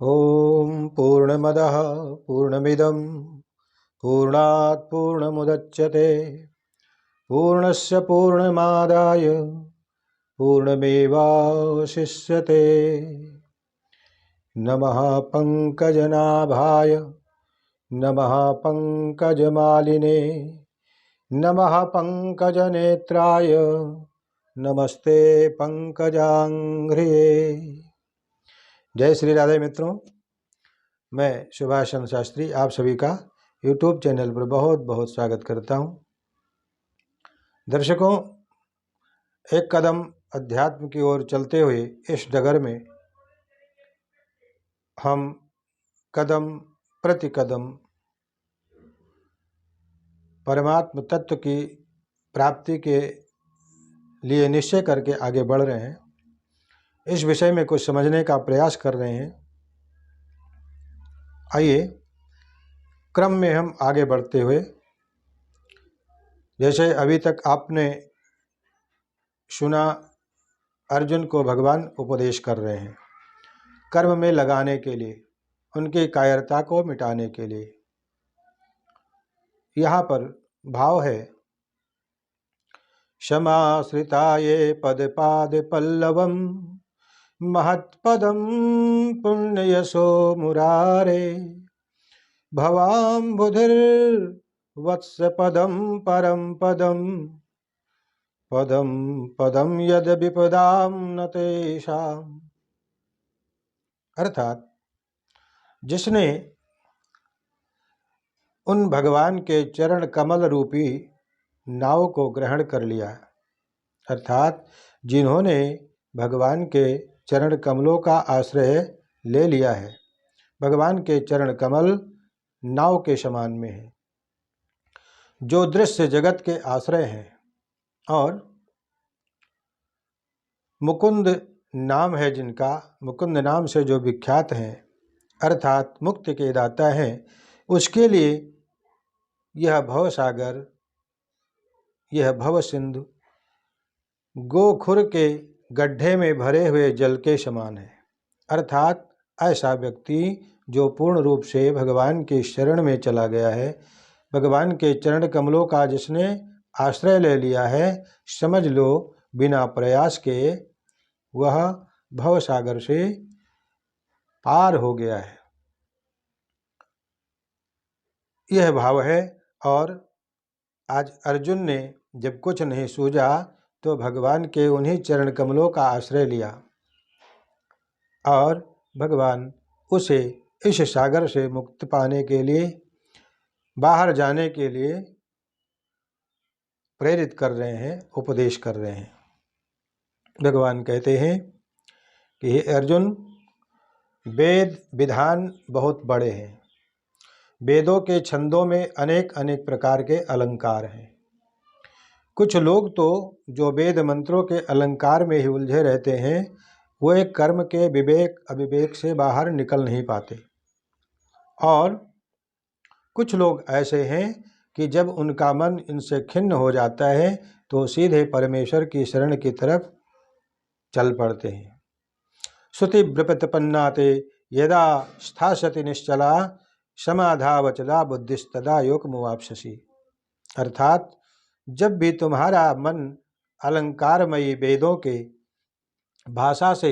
ओम पूर्णमदः पूर्णमिदं पूर्णात् पूर्णमुदच्यते पूर्णस्य पूर्णमादाय पूर्णमेवावशिष्यते। नमः पंकजनाभाय नमः पंकजमालिने नमः पंकजनेत्राय नमस्ते पंकजांघ्रिये। जय श्री राधे मित्रों, मैं सुभाष चंद्र शास्त्री आप सभी का YouTube चैनल पर बहुत बहुत स्वागत करता हूं। दर्शकों, एक कदम अध्यात्म की ओर चलते हुए इस डगर में हम कदम प्रति कदम परमात्म तत्व की प्राप्ति के लिए निश्चय करके आगे बढ़ रहे हैं। इस विषय में कुछ समझने का प्रयास कर रहे हैं। आइए क्रम में हम आगे बढ़ते हुए, जैसे अभी तक आपने सुना, अर्जुन को भगवान उपदेश कर रहे हैं कर्म में लगाने के लिए, उनकी कायरता को मिटाने के लिए। यहाँ पर भाव है, क्षमाश्रिताये पदपाद पल्लवम महत्पदम पुण्ययशो मुरारे भवाम्बुधिर्वत्स पदम परम पदम पदम पदम यद विपदाम न तेषाम। अर्थात जिसने उन भगवान के चरण कमल रूपी नाव को ग्रहण कर लिया, अर्थात जिन्होंने भगवान के चरण कमलों का आश्रय ले लिया है। भगवान के चरण कमल नाव के समान में है, जो दृश्य जगत के आश्रय हैं, और मुकुंद नाम है जिनका, मुकुंद नाम से जो विख्यात हैं, अर्थात मुक्ति के दाता हैं, उसके लिए यह भव सागर, यह भव सिंधु गोखुर के गड्ढे में भरे हुए जल के समान है। अर्थात ऐसा व्यक्ति जो पूर्ण रूप से भगवान के शरण में चला गया है, भगवान के चरण कमलों का जिसने आश्रय ले लिया है, समझ लो बिना प्रयास के वह भव सागर से पार हो गया है। यह भाव है। और आज अर्जुन ने जब कुछ नहीं सूझा तो भगवान के उन्हीं चरण कमलों का आश्रय लिया, और भगवान उसे इस सागर से मुक्ति पाने के लिए, बाहर जाने के लिए प्रेरित कर रहे हैं, उपदेश कर रहे हैं। भगवान कहते हैं कि हे अर्जुन, वेद विधान बहुत बड़े हैं। वेदों के छंदों में अनेक अनेक प्रकार के अलंकार हैं। कुछ लोग तो जो वेद मंत्रों के अलंकार में ही उलझे रहते हैं, वो एक कर्म के विवेक अविवेक से बाहर निकल नहीं पाते। और कुछ लोग ऐसे हैं कि जब उनका मन इनसे खिन्न हो जाता है तो सीधे परमेश्वर की शरण की तरफ चल पड़ते हैं। श्रुति व्रपतपन्नाते यदा स्थास्यति निश्चला समाधावचला बुद्धिस्तदा योगमुवाप्स्यसि। अर्थात जब भी तुम्हारा मन अलंकारमयी वेदों के भाषा से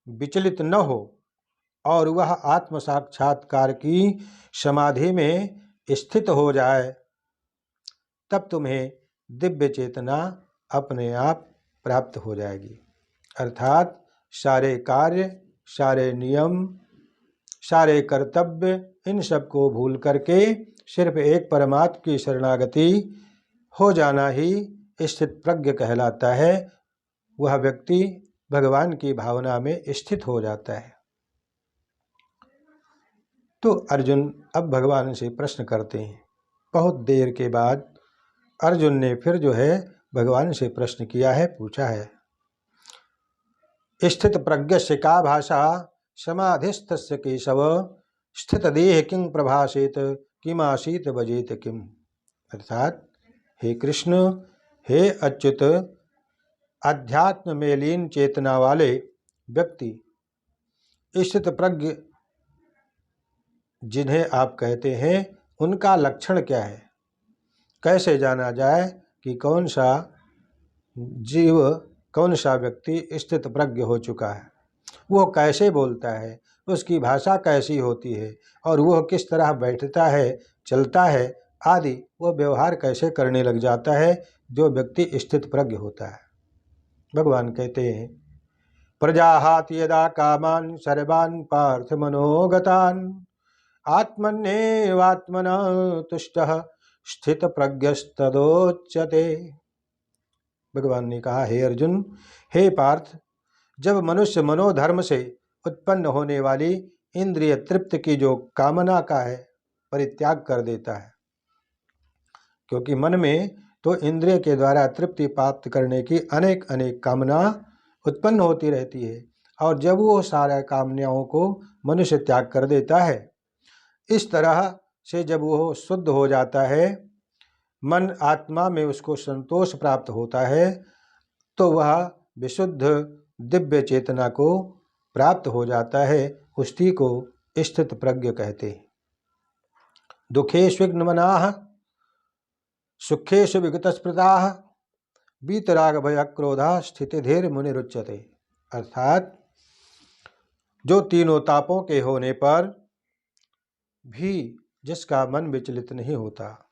विचलित न हो और वह आत्म साक्षात्कार की समाधि में स्थित हो जाए, तब तुम्हें दिव्य चेतना अपने आप प्राप्त हो जाएगी। अर्थात सारे कार्य, सारे नियम, सारे कर्तव्य, इन सब को भूल करके सिर्फ एक परमात्मा की शरणागति हो जाना ही स्थित प्रज्ञ कहलाता है। वह व्यक्ति भगवान की भावना में स्थित हो जाता है। तो अर्जुन अब भगवान से प्रश्न करते हैं। बहुत देर के बाद अर्जुन ने फिर जो है भगवान से प्रश्न किया है, पूछा है। स्थित प्रज्ञस्य का भाषा समाधिस्थस्य केशव स्थित देह किं प्रभाषेत किमासीत बजेत किम। अर्थात हे कृष्ण, हे अच्युत, अध्यात्म में लीन चेतना वाले व्यक्ति, स्थित प्रज्ञ जिन्हें आप कहते हैं उनका लक्षण क्या है? कैसे जाना जाए कि कौन सा जीव, कौन सा व्यक्ति स्थित प्रज्ञ हो चुका है? वह कैसे बोलता है, उसकी भाषा कैसी होती है, और वह किस तरह बैठता है, चलता है आदि, वह व्यवहार कैसे करने लग जाता है जो व्यक्ति स्थित प्रज्ञ होता है। भगवान कहते हैं प्रजाहाति यदा कामान सर्वान् पार्थ मनोगतान् आत्मन्येवात्मना तुष्टः स्थित प्रज्ञस्तदोच्यते। भगवान ने कहा, हे अर्जुन, हे पार्थ, जब मनुष्य मनोधर्म से उत्पन्न होने वाली इंद्रिय तृप्ति की जो कामना का है परित्याग कर देता है, क्योंकि मन में तो इंद्रिय के द्वारा तृप्ति प्राप्त करने की अनेक अनेक कामना उत्पन्न होती रहती है, और जब वो सारे कामनाओं को मनुष्य त्याग कर देता है, इस तरह से जब वो शुद्ध हो जाता है, मन आत्मा में उसको संतोष प्राप्त होता है, तो वह विशुद्ध दिव्य चेतना को प्राप्त हो जाता है। उसी को स्थित प्रज्ञ कहते हैं। दुखेषु विघ्नमनाः सुखेषु विगतस्पृताः वीतराग भय क्रोधा स्थितिधीर मुनिरुच्यते। अर्थात जो तीनों तापों के होने पर भी जिसका मन विचलित नहीं होता,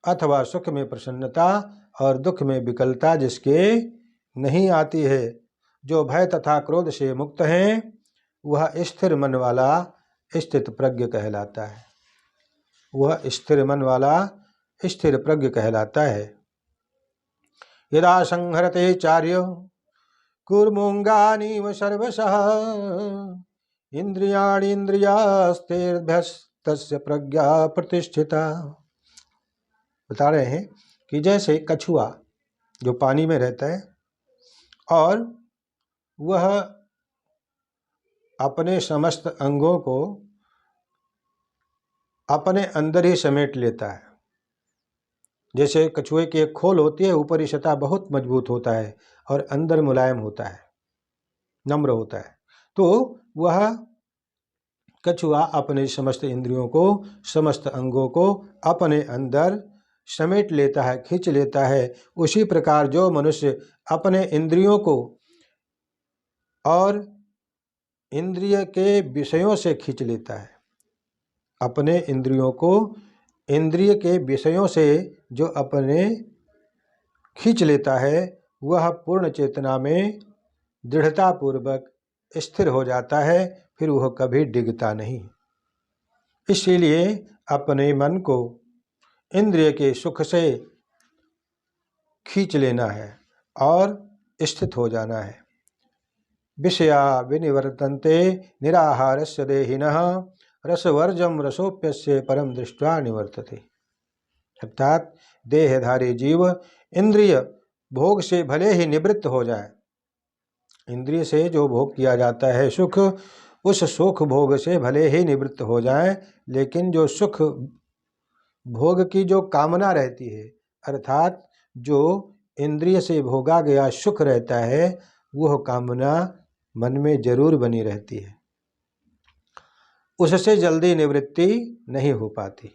अथवा सुख में प्रसन्नता और दुख में विकलता जिसके नहीं आती है, जो भय तथा क्रोध से मुक्त हैं, वह स्थिर मन वाला स्थित प्रज्ञ कहलाता है। वह स्थिर मन वाला स्थिर प्रज्ञ कहलाता है। यदा संहरते चार्य कूर्मोंगानीव सर्वशः इंद्रियाणि इंद्रियास्तेभ्यस्तस्य प्रज्ञा प्रतिष्ठिता। बता रहे हैं कि जैसे कछुआ जो पानी में रहता है और वह अपने समस्त अंगों को अपने अंदर ही समेट लेता है। जैसे कछुए की एक खोल होती है, ऊपरी सतह बहुत मजबूत होता है और अंदर मुलायम होता है, नम्र होता है, तो वह कछुआ अपने समस्त इंद्रियों को, समस्त अंगों को अपने अंदर समेट लेता है, खींच लेता है। उसी प्रकार जो मनुष्य अपने इंद्रियों को और इंद्रिय के विषयों से खींच लेता है, अपने इंद्रियों को इंद्रिय के विषयों से जो अपने खींच लेता है, वह पूर्ण चेतना में दृढ़तापूर्वक स्थिर हो जाता है, फिर वह कभी डिगता नहीं। इसीलिए अपने मन को इंद्रिय के सुख से खींच लेना है और स्थित हो जाना है। विषया विनिवर्तन्ते निराहारस्य देहिनः रसवर्जम रसोप्यस्य परम दृष्ट्वा निवर्तते। अर्थात देहधारी जीव इंद्रिय भोग से भले ही निवृत्त हो जाए, इंद्रिय से जो भोग किया जाता है सुख, उस सुख भोग से भले ही निवृत्त हो जाए, लेकिन जो सुख भोग की जो कामना रहती है, अर्थात जो इंद्रिय से भोगा गया सुख रहता है, वह कामना मन में जरूर बनी रहती है, उससे जल्दी निवृत्ति नहीं हो पाती।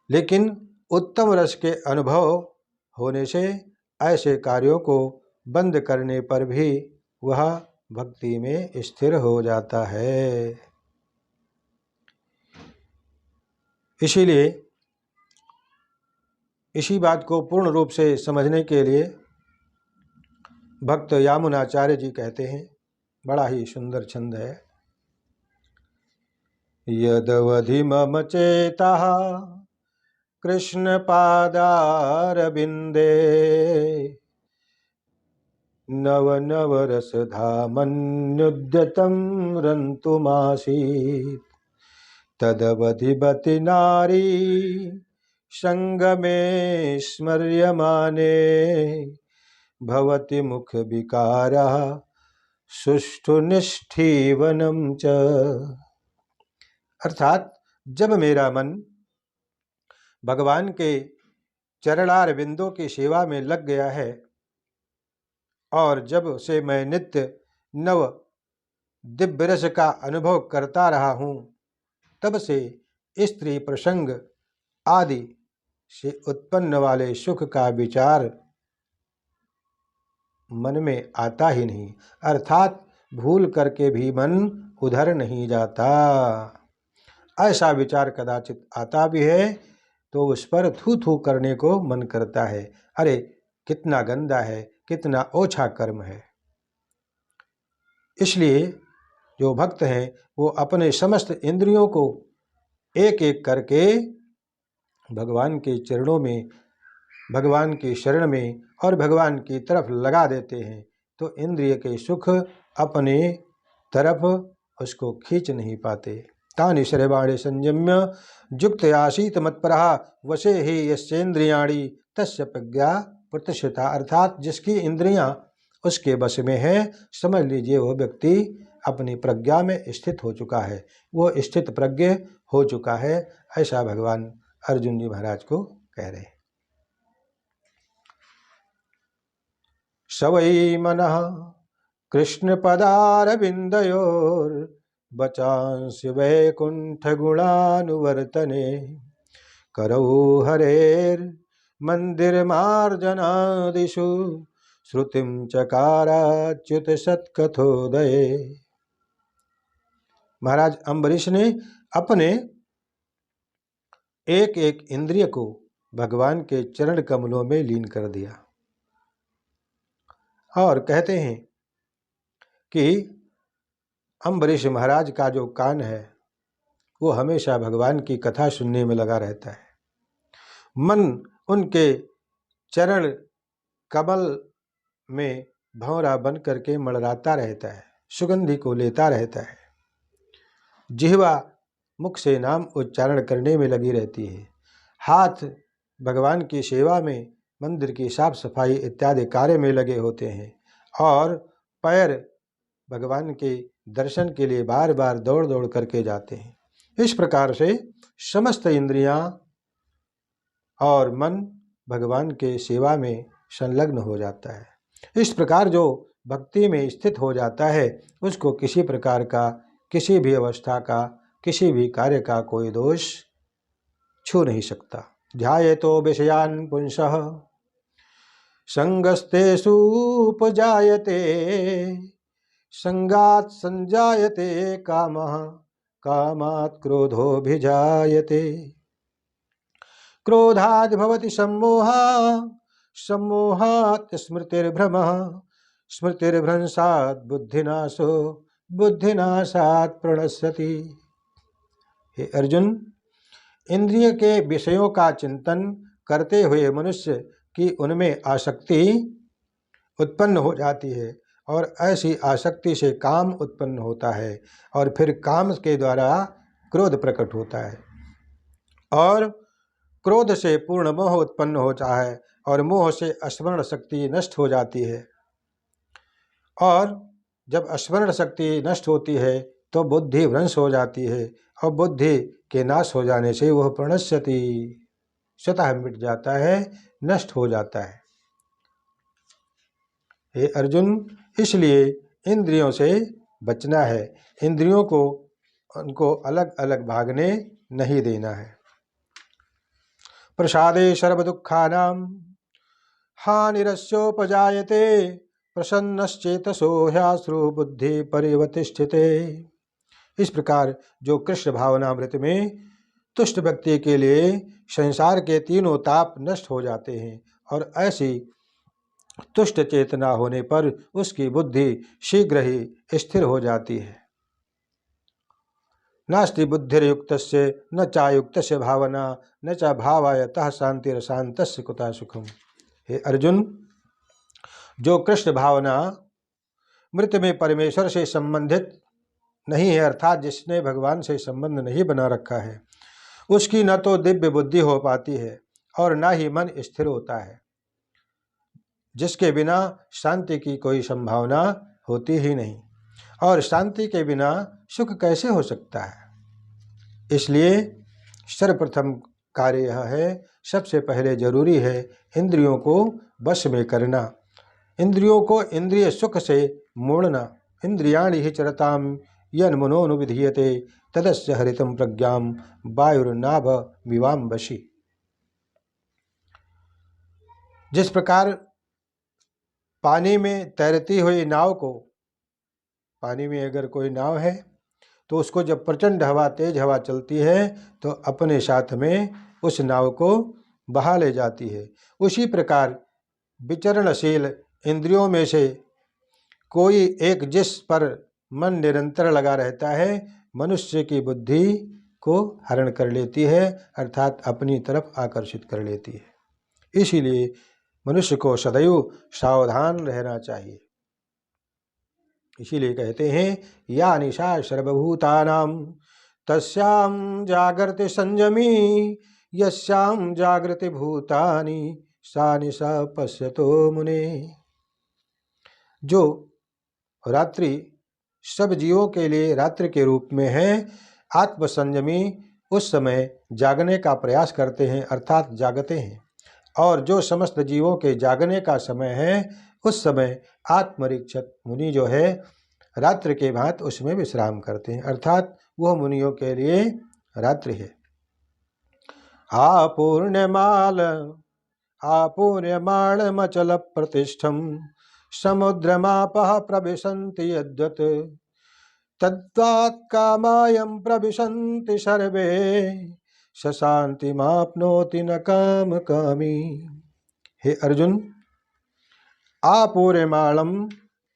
लेकिन उत्तम रस के अनुभव होने से ऐसे कार्यों को बंद करने पर भी वह भक्ति में स्थिर हो जाता है। इसीलिए इसी बात को पूर्ण रूप से समझने के लिए भक्त यामुनाचार्य जी कहते हैं, बड़ा ही सुंदर छंद है। यदवधि मम चेता कृष्ण पादारविंदे नव नव रस धामन्युद्यतं रन्तुमासीत् तदवधिबति नारी संगमे स्मर्यमाने भवति मुख विकारः सुष्ठु निष्ठीवनम च। अर्थात जब मेरा मन भगवान के चरणार बिंदों की सेवा में लग गया है और जब से मैं नित्य नव दिव्य रस का अनुभव करता रहा हूँ, तब से स्त्री प्रसंग आदि से उत्पन्न वाले सुख का विचार मन में आता ही नहीं, अर्थात भूल करके भी मन उधर नहीं जाता। ऐसा विचार कदाचित आता भी है तो उस पर थू थू करने को मन करता है। अरे कितना गंदा है, कितना ओछा कर्म है। इसलिए जो भक्त हैं वो अपने समस्त इंद्रियों को एक एक करके भगवान के चरणों में, भगवान की शरण में और भगवान की तरफ लगा देते हैं, तो इंद्रिय के सुख अपने तरफ उसको खींच नहीं पाते। तानि सर्वाणि संयम्य युक्त आसीत मत्परः वशे ही यस्येन्द्रियाणि तस्य प्रज्ञा प्रतिष्ठिता। अर्थात जिसकी इंद्रियां उसके वश में है, समझ लीजिए वह व्यक्ति अपनी प्रज्ञा में स्थित हो चुका है, वो स्थित प्रज्ञ हो चुका है। ऐसा भगवान अर्जुन जी महाराज को कह रहे हैं। सवै मनः कृष्ण पदारविन्दयोर बचांसि वैकुंठ गुणानुवर्तने करौ हरेर मंदिर मार्जनादिषु श्रुतिं चकाराच्युत सत्कथोदये। महाराज अम्बरीश ने अपने एक एक इंद्रिय को भगवान के चरण कमलों में लीन कर दिया और कहते हैं कि अम्बरीश महाराज का जो कान है वो हमेशा भगवान की कथा सुनने में लगा रहता है। मन उनके चरण कमल में भंवरा बन करके मड़राता रहता है, सुगंधि को लेता रहता है। जिह्वा मुख से नाम उच्चारण करने में लगी रहती है। हाथ भगवान की सेवा में, मंदिर की साफ सफाई इत्यादि कार्य में लगे होते हैं और पैर भगवान के दर्शन के लिए बार बार दौड़ दौड़ करके जाते हैं। इस प्रकार से समस्त इंद्रियां और मन भगवान के सेवा में संलग्न हो जाता है। इस प्रकार जो भक्ति में स्थित हो जाता है उसको किसी प्रकार का, किसी भी अवस्था का, किसी भी कार्य का कोई दोष छू नहीं सकता। ध्यायतो विषयान् पुंसः संगस्तेषु उपजायते संगात् संजायते कामः कामात् क्रोधोऽभिजायते क्रोधाद् भवति सम्मोहः सम्मोहात् स्मृतिर्भ्रमः स्मृतिर्भ्रंशात् बुद्धिनाशो बुद्धिनाशात् प्रणश्यति। हे अर्जुन, इंद्रिय के विषयों का चिंतन करते हुए मनुष्य की उनमें आसक्ति उत्पन्न हो जाती है और ऐसी आसक्ति से काम उत्पन्न होता है और फिर काम के द्वारा क्रोध प्रकट होता है और क्रोध से पूर्ण मोह उत्पन्न होता है और मोह से स्मरण शक्ति नष्ट हो जाती है और जब स्मरण शक्ति नष्ट होती है तो बुद्धि भ्रंश हो जाती है और बुद्धि के नाश हो जाने से वह प्रणश्यति, स्वतः मिट जाता है, नष्ट हो जाता है। हे अर्जुन, इसलिए इंद्रियों से बचना है, इंद्रियों को उनको अलग अलग भागने नहीं देना है। प्रसादे सर्व दुखानां हानिरस्योपजायते प्रसन्नश्चेतसो ह्याश्रु बुद्धि परिवतिष्ठिते। इस प्रकार जो कृष्ण भावनामृत में तुष्ट व्यक्ति के लिए संसार के तीनों ताप नष्ट हो जाते हैं और ऐसी तुष्ट चेतना होने पर उसकी बुद्धि शीघ्र ही स्थिर हो जाती है। नास्ति बुद्धिर्युक्तस्य न चायुक्तस्य भावना न च भावायतः शांतिरशान्तस्य कुतः सुखम। हे अर्जुन, जो कृष्ण भावना मृत में परमेश्वर से संबंधित नहीं है, अर्थात जिसने भगवान से संबंध नहीं बना रखा है, उसकी न तो दिव्य बुद्धि हो पाती है और न ही मन स्थिर होता है, जिसके बिना शांति की कोई संभावना होती ही नहीं और शांति के बिना सुख कैसे हो सकता है। इसलिए सर्वप्रथम कार्य यह है, सबसे पहले जरूरी है इंद्रियों को वश में करना, इंद्रियों को इंद्रिय सुख से मोड़ना, इंद्रियाणि हि चरताम यन्मनोनुविधीयते तदस्य हरितम प्रज्ञाम वायुर्नाभ विवाम वशी। जिस प्रकार पानी में तैरती हुई नाव को, पानी में अगर कोई नाव है तो उसको जब प्रचंड हवा, तेज हवा चलती है तो अपने साथ में उस नाव को बहा ले जाती है। उसी प्रकार विचरणशील इंद्रियों में से कोई एक जिस पर मन निरंतर लगा रहता है, मनुष्य की बुद्धि को हरण कर लेती है, अर्थात अपनी तरफ आकर्षित कर लेती है। इसीलिए मनुष्य को सदैव सावधान रहना चाहिए। इसीलिए कहते हैं या निशा सर्वभूतानां तस्यां जागृति संयमी, यस्यां जागृति भूतानि सा निशा पश्यतो मुने। जो रात्रि सब जीवों के लिए रात्रि के रूप में है, आत्मसंयमी उस समय जागने का प्रयास करते हैं, अर्थात जागते हैं। और जो समस्त जीवों के जागने का समय है, उस समय आत्मरीक्षक मुनि जो है रात्रि के भांति उसमें विश्राम करते हैं, अर्थात वह मुनियों के लिए रात्रि है। आपूर्यमाणमचल प्रतिष्ठम समुद्रमापः प्रविशन्ति यद्वत् तद्वात् कामायं प्रविशन्ति सर्वे सशान्तिमाप्नोति न काम कामी। हे अर्जुन, आपूर्यमाणम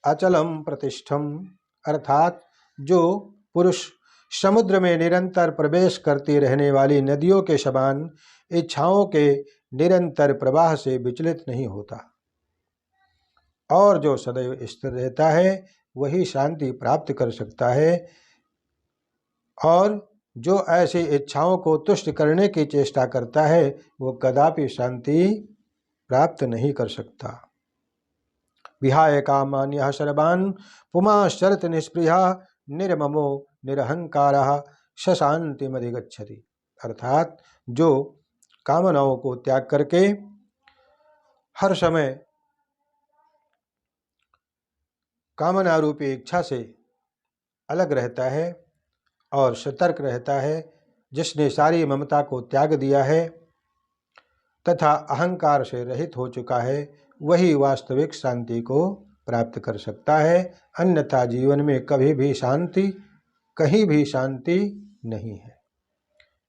अचलम प्रतिष्ठम, अर्थात जो पुरुष समुद्र में निरंतर प्रवेश करती रहने वाली नदियों के समान इच्छाओं के निरंतर प्रवाह से विचलित नहीं होता और जो सदैव स्थिर रहता है, वही शांति प्राप्त कर सकता है। और जो ऐसी इच्छाओं को तुष्ट करने की चेष्टा करता है, वो कदापि शांति प्राप्त नहीं कर सकता। विहाय कामान्यः सर्वान् पुमाश्चरत निष्पृहः निर्ममो निरहंकारः सशान्तिमधिगच्छति, अर्थात जो कामनाओं को त्याग करके हर समय कामना रूपी इच्छा से अलग रहता है और सतर्क रहता है, जिसने सारी ममता को त्याग दिया है तथा अहंकार से रहित हो चुका है, वही वास्तविक शांति को प्राप्त कर सकता है। अन्यथा जीवन में कभी भी शांति, कहीं भी शांति नहीं है।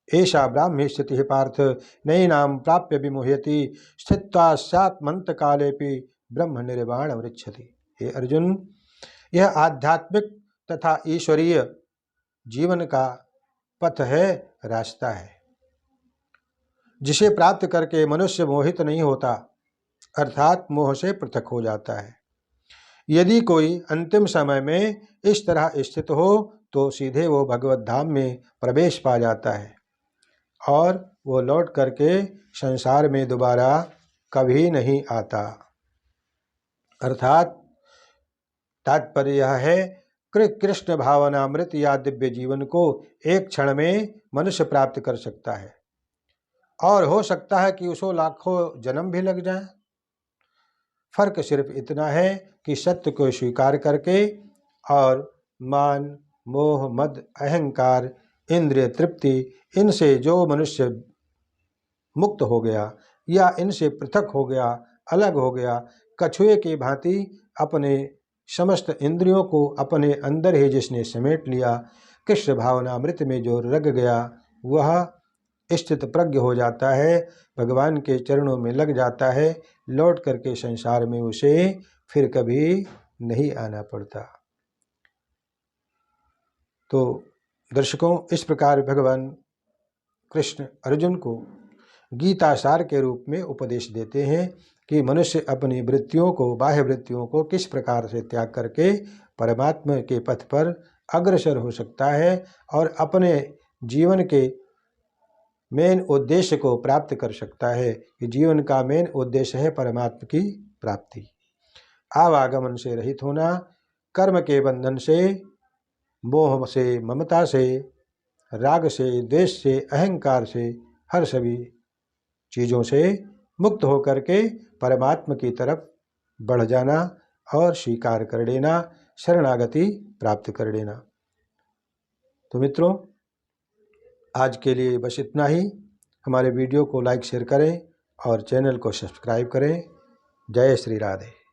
ऐसा ब्राह्मी स्थिति पार्थ नैनाम प्राप्य विमुह्यति स्थित्वा स्यात्मन्त कालेपि ब्रह्म निर्वाण वृक्षति। हे अर्जुन, यह आध्यात्मिक तथा ईश्वरीय जीवन का पथ है, रास्ता है, जिसे प्राप्त करके मनुष्य मोहित नहीं होता, अर्थात मोह से पृथक हो जाता है। यदि कोई अंतिम समय में इस तरह स्थित हो तो सीधे वो भगवत धाम में प्रवेश पा जाता है और वो लौट करके संसार में दोबारा कभी नहीं आता। अर्थात तात्पर्य यह है कृष्ण भावनामृत या दिव्य जीवन को एक क्षण में मनुष्य प्राप्त कर सकता है और हो सकता है कि उसको लाखों जन्म भी लग जाए। फर्क सिर्फ इतना है कि सत्य को स्वीकार करके और मान, मोह, मद, अहंकार, इंद्रिय तृप्ति, इनसे जो मनुष्य मुक्त हो गया या इनसे पृथक हो गया, अलग हो गया, कछुए की भांति अपने समस्त इंद्रियों को अपने अंदर ही जिसने समेट लिया, कृष्ण भावनामृत में जो रग गया, वह स्थित प्रज्ञ हो जाता है, भगवान के चरणों में लग जाता है, लौट करके संसार में उसे फिर कभी नहीं आना पड़ता। तो दर्शकों, इस प्रकार भगवान कृष्ण अर्जुन को गीता सार के रूप में उपदेश देते हैं कि मनुष्य अपनी वृत्तियों को, बाह्य वृत्तियों को किस प्रकार से त्याग करके परमात्मा के पथ पर अग्रसर हो सकता है और अपने जीवन के मेन उद्देश्य को प्राप्त कर सकता है। कि जीवन का मेन उद्देश्य है परमात्मा की प्राप्ति, आवागमन से रहित होना, कर्म के बंधन से, मोह से, ममता से, राग से, द्वेष से, अहंकार से, हर सभी चीज़ों से मुक्त होकर के परमात्मा की तरफ बढ़ जाना और स्वीकार कर लेना, शरणागति प्राप्त कर लेना। तो मित्रों, आज के लिए बस इतना ही। हमारे वीडियो को लाइक शेयर करें और चैनल को सब्सक्राइब करें। जय श्री राधे।